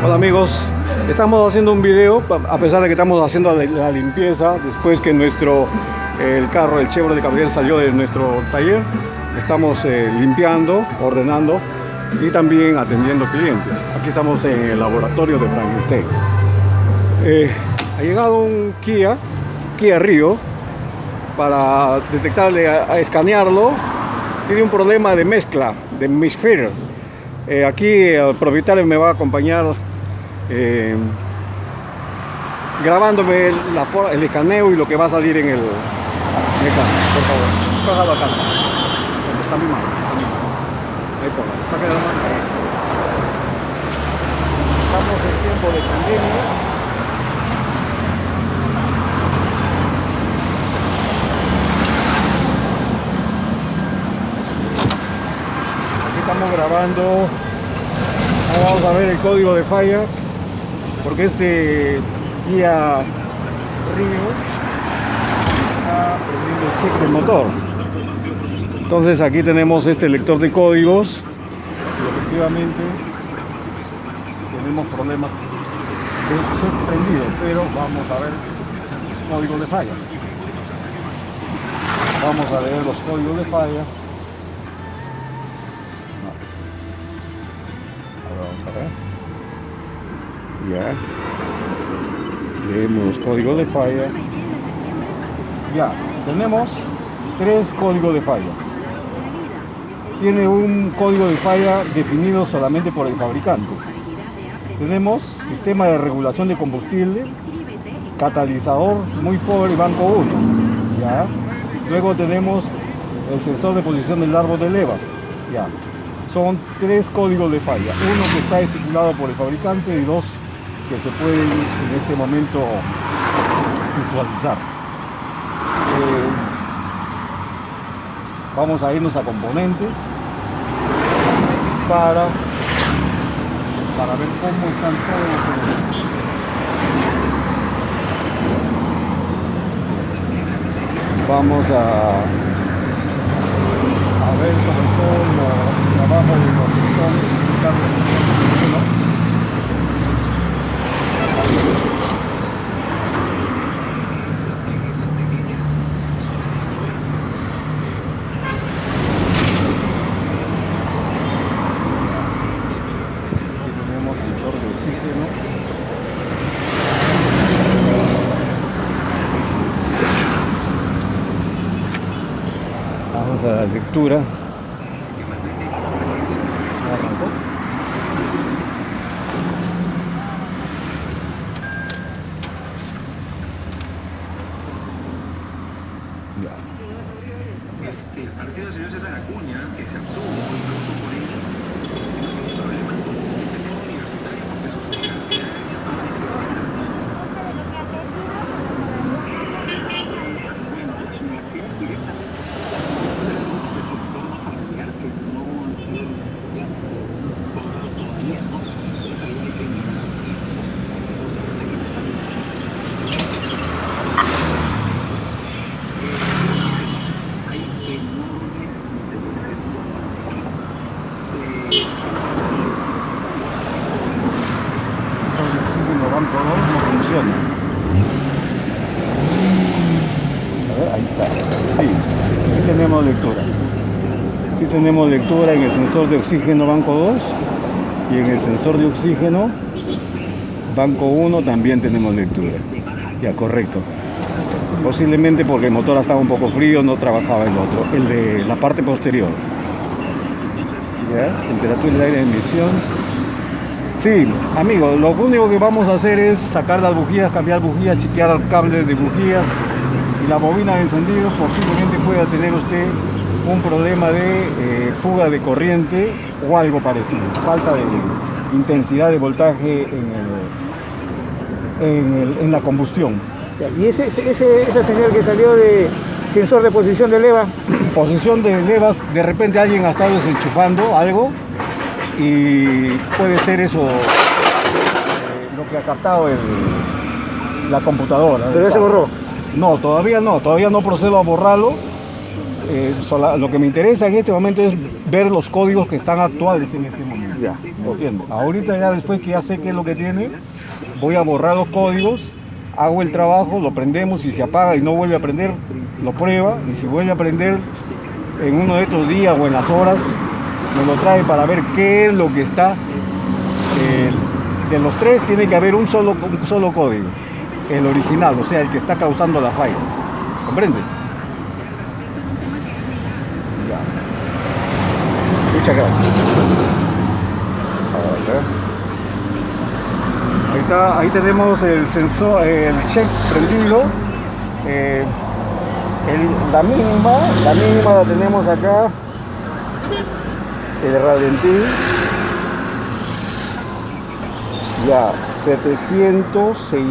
Hola amigos, estamos haciendo un video a pesar de que estamos haciendo la limpieza después que el carro, el Chevrolet Cavalier salió de nuestro taller. Estamos limpiando, ordenando y también atendiendo clientes. Aquí estamos en el laboratorio de Frankenstein. Ha llegado un Kia Rio para detectarle, a escanearlo. Tiene un problema de mezcla, de misfire. Aquí el propietario me va a acompañar grabándome el escaneo y lo que va a salir en el escaneo. Por favor, cójalo acá. Está mi mano, ahí póngalo, saque la mano. Estamos en tiempo de pandemia. Aquí estamos grabando. Ahora vamos a ver el código de falla, porque este Kia Rio está prendiendo el check del motor. Entonces aquí tenemos este lector de códigos y efectivamente tenemos problemas de check prendido, pero vamos a ver los códigos de falla. Vamos a leer los códigos de falla. Vamos a ver. Ya. Leemos los códigos de falla. Ya. Tenemos 3 códigos de falla. Tiene un código de falla definido solamente por el fabricante. Tenemos sistema de regulación de combustible, catalizador muy pobre, banco 1. Ya. Luego tenemos el sensor de posición del árbol de levas. Ya. Son 3 códigos de falla, uno que está estipulado por el fabricante y 2 que se pueden en este momento visualizar. Vamos a irnos a componentes para ver cómo están todos los elementos. Vamos a ver sobre todo el trabajo de los sensores. Aquí tenemos sensor de oxígeno. Vamos a la lectura. El partido del señor César Acuña, que se abstuvo y no votó por ello, tiene un problema con el sistema universitario porque sus universidades banco 2 no funciona. A ver, ahí está. Sí, sí tenemos lectura. Sí tenemos lectura en el sensor de oxígeno banco 2 y en el sensor de oxígeno banco 1 también tenemos lectura. Ya, correcto. Posiblemente porque el motor estaba un poco frío, no trabajaba el otro, el de la parte posterior. Ya, temperatura del aire de emisión. Sí, amigos, lo único que vamos a hacer es sacar las bujías, cambiar bujías, chequear el cable de bujías y la bobina de encendido. Posiblemente pueda tener usted un problema de fuga de corriente o algo parecido, falta de intensidad de voltaje en la combustión. ¿Y esa señal que salió de sensor de posición de leva? Posición de levas, de repente alguien ha estado desenchufando algo y puede ser eso lo que ha captado la computadora. ¿Pero ya se borró? No, todavía no procedo a borrarlo. Lo que me interesa en este momento es ver los códigos que están actuales en este momento. Ya, entiendo. Ahorita ya después que ya sé qué es lo que tiene, voy a borrar los códigos, hago el trabajo, lo prendemos y se apaga y no vuelve a prender, lo prueba y si vuelve a prender en uno de estos días o en las horas, me lo trae para ver qué es lo que está. De los tres tiene que haber un solo código, el original, o sea, el que está causando la falla. ¿Comprende? Ya. Muchas gracias. Ahí está, ahí tenemos el sensor, el check prendido. La mínima la tenemos acá. El ralentí. Ya, 706.